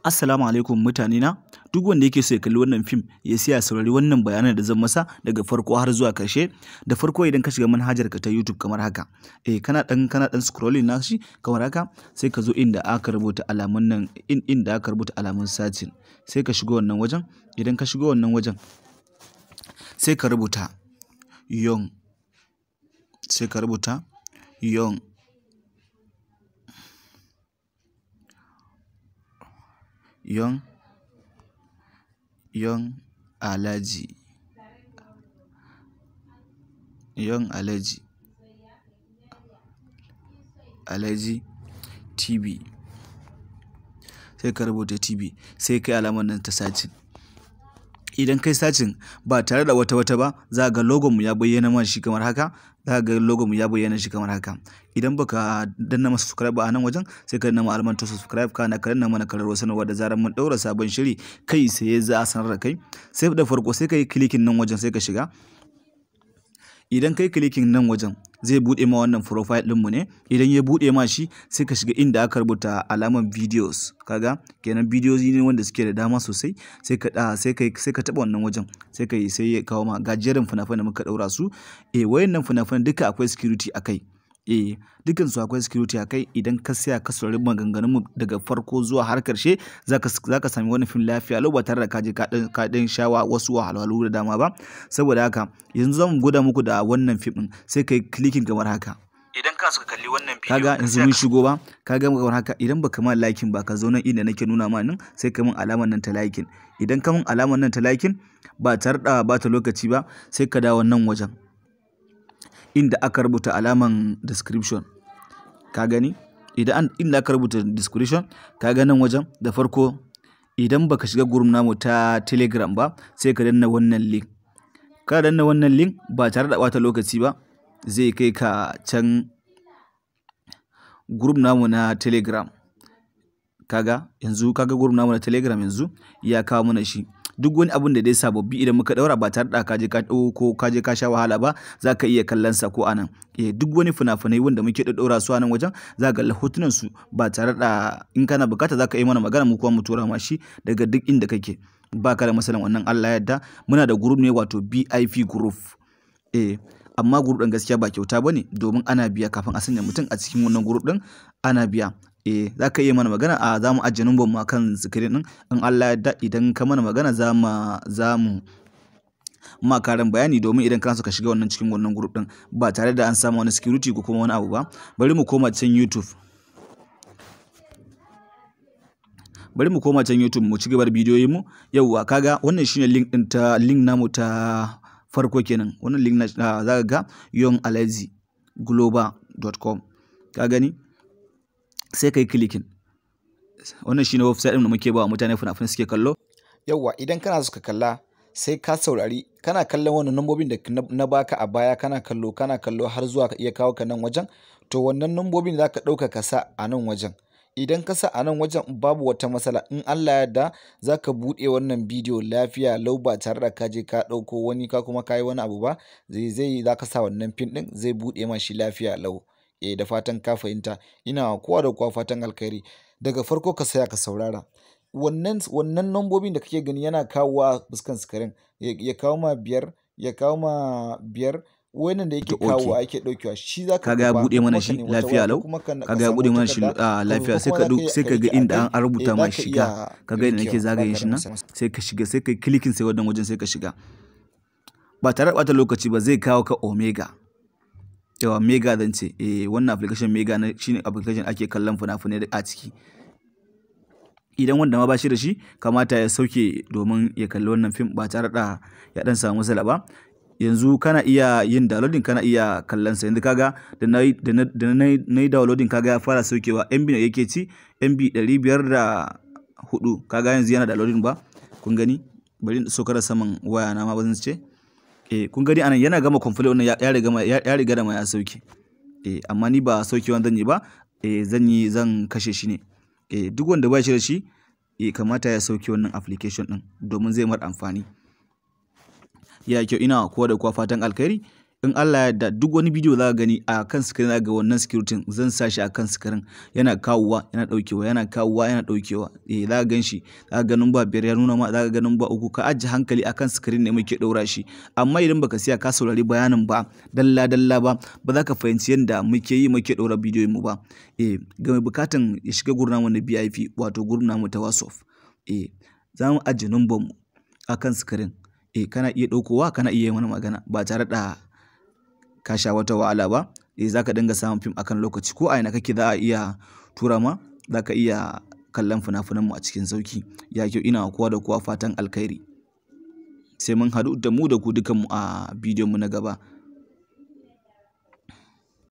Assalamu alaikum mutane na. Duk wanda yake so ya kalli wannan fim ya siya saurari wannan bayanan da zan masa daga farko har zuwa karshe. Da farko idan ka shiga manhajar ka ta YouTube kamar haka. Kana dan scrolling na shi kamar haka sai ka zo inda aka rubuta alamun nan inda aka rubuta alamun searching. Sai ka shigo wannan wajen. Idan ka shigo wannan wajen sai ka rubuta young. Sai ka rubuta young. Alhaji TV. Sai ka rubuta TV sai kai alamar nan ta sacin. Idan kai sacin ba tare da wata ba za ga logon mu ya bayyana man shi kamar haka. Idan baka danna masa subscribe a nan wajen sai ka danna ma alamar ta subscribe kana ka danna mana karar sanarwa da zarar mun daura sabon shiri kai sai za a sanar da kai. Sai da farko sai ka yi clicking nan wajen sai ka shiga. Idan kai clicking nan wajen zai bude ma wannan profile din mu ne. Idan ya bude ma shi sai ka shiga inda aka rubuta alamar videos. Kaga kenan videos ne wanda suke da dama sosai. Sai ka taba wannan wajen sai ya kawo ma gajerin fina-finai da muka daura su. Wayannan fina-finai duka akwai security akai. Dukan su akwai security akai. Idan ka saya ka saurari maganganun mu daga farko zuwa har karshe zaka sami wani fim lafiya lau ba tare da ka dan shawa wasu wahalhalu da dama ba. Saboda haka yanzu zamu gwada muku da wannan fim din sai kai clicking kamar haka. Idan ka suka kalli wannan bidiyo kaga yanzu mun shigo ba kaga kamar haka. Idan baka ma liking ba ka zo nan inda nake nuna ma nan sai ka min alamar nan ta liking. Idan ka min alamar nan ta liking ba tare da bata lokaci ba sai ka dawo nan wajen inda aka rubuta alaman description. Ka gani? Inda aka rubuta description ka ga nan wajen da farko idan baka shiga group namu ta Telegram ba sai ka danna wannan link. Ka danna wannan link ba tare da bata lokaci ba zai kai ka can group namu na Telegram. Kaga group namu na Telegram yanzu ya kawo mana shi. Duk wani abun da dai sababbi idan muka daura ba tare da ka je ka sha wahala ba za ka iya kallon sa ko anan. Duk wani fina-finai wanda muke daura su a nan wajen za ka ga hotunan su ba tare da in kana bukata za ka yi mana magana mu kuma mu tura ma shi daga duk inda kake. Ba ka da masalan wannan Allah ya yarda. Muna da group ne wato BIP group. Amma group din gaskiya ba kyauta bane domin ana biya kafin a sanya mutum a cikin wannan group din ana biya. Za ka iya mana magana za mu ajiye number mu akan screen din in Allah ya yarda. Idan ka mana magana za mu ma karin bayani domin idan kana so ka shiga wannan cikin wannan group din ba tare da an samu wani security ko kuma wani abu ba. Bari mu koma can YouTube mu ci gaba da bidiyoyin mu. Yauwa kaga wannan shine link namu ta farko kenan. Wannan link na za ka ga youngalhajiglobal.com. Ka gani? Sai kai clicking. Wannan shine website din da muke ba wa mutane fina-finai suke kallo. Yauwa idan kana so ka kalla sai ka saurari kana kallon wannan nambobin da na baka a baya kana kallo har zuwa ka iya kawo ka nan wajen. To wannan nambobin za ka ɗauka ka sa a nan wajen. Idan ka sa a nan wajen babu wata matsala in Allah ya yarda za ka buɗe wannan bidiyo lafiya lau ba tare da ka je ka ɗauko wani ka kuma ka yi wani abu ba. Za ka sa wannan pin ɗin zai buɗe ma shi lafiya lau. Da fatan ka fahimta. Ina kowa da kowa fatan alkhairi. Daga farko ka saya ka saurara. Wannan nambobin da kake gani yana kawo a fuskan screen ya kawo ma biyar wannan da yake kawo ake daukewa shi za ka ga bude mana shi lafiya lau. Kaga ya bude mana shi lafiya sai ka ga inda an rubuta ma shiga. Kaga inda nake zagayen shi nan sai ka shiga sai ka clicking sai wannan wajen sai ka shiga. Ba tare da bata lokaci ba zai kawo ka Omega. Yawa Mega zan ce wannan application Mega shine application ake kallon fina-finai a ciki. Idan wanda ma ba shi da shi kamata ya sauke domin ya kalli wannan fim ba tare da ya dan samu matsala ba. Yanzu kana iya yin downloading kana iya kallon sa. Yanzu kaga da na yi downloading kaga ya fara saukewa. MB ne yake ci MB 504. Kaga yanzu yana downloading ba kun gani. Bari in saukar saman waya na ma bazan ce. Kun gani anan yana gama complete wannan ya riga da ma ya sauke. Amma ni ba saukewan zan yi ba. Zan kashe shi ne. Duk wanda ba shi da shi kamata ya sauke wannan application din domin zai mar amfani. Ya kyau ina kowa da kowa fatan alkhairi. in Allah ya yarda duk wani bidiyo za ka gani a kan screen za ga wannan security zan sa shi a kan screen yana kawowa yana ɗaukewa yana kawowa yana ɗaukewa za ka gan shi za ka ga number 5 ya nuna ma za ka ga number 3 ka ajiye hankali a kan screen ne muke ɗaura shi amma idan baka siya ka saurari bayanin ba dalla ba za ka fahimci yadda muke ɗaura bidiyoyin mu ba ga mai bukatan ya shiga gurin namu na VIP wato gurin namu ta WhatsApp za mu ajiye number mu a kan screen kana iya ɗaukowa kana iya yin wani magana ba tare da ka sha wata wahala ba za ka dinga samun fim akan lokaci ko a ina kake za a iya tura ma za ka iya kallon fina-finan mu a cikin sauki ya kyau ina kowa da kowa fatan alkhairi sai mun haɗu da mu da ku dukanmu a bidiyon mu na gaba.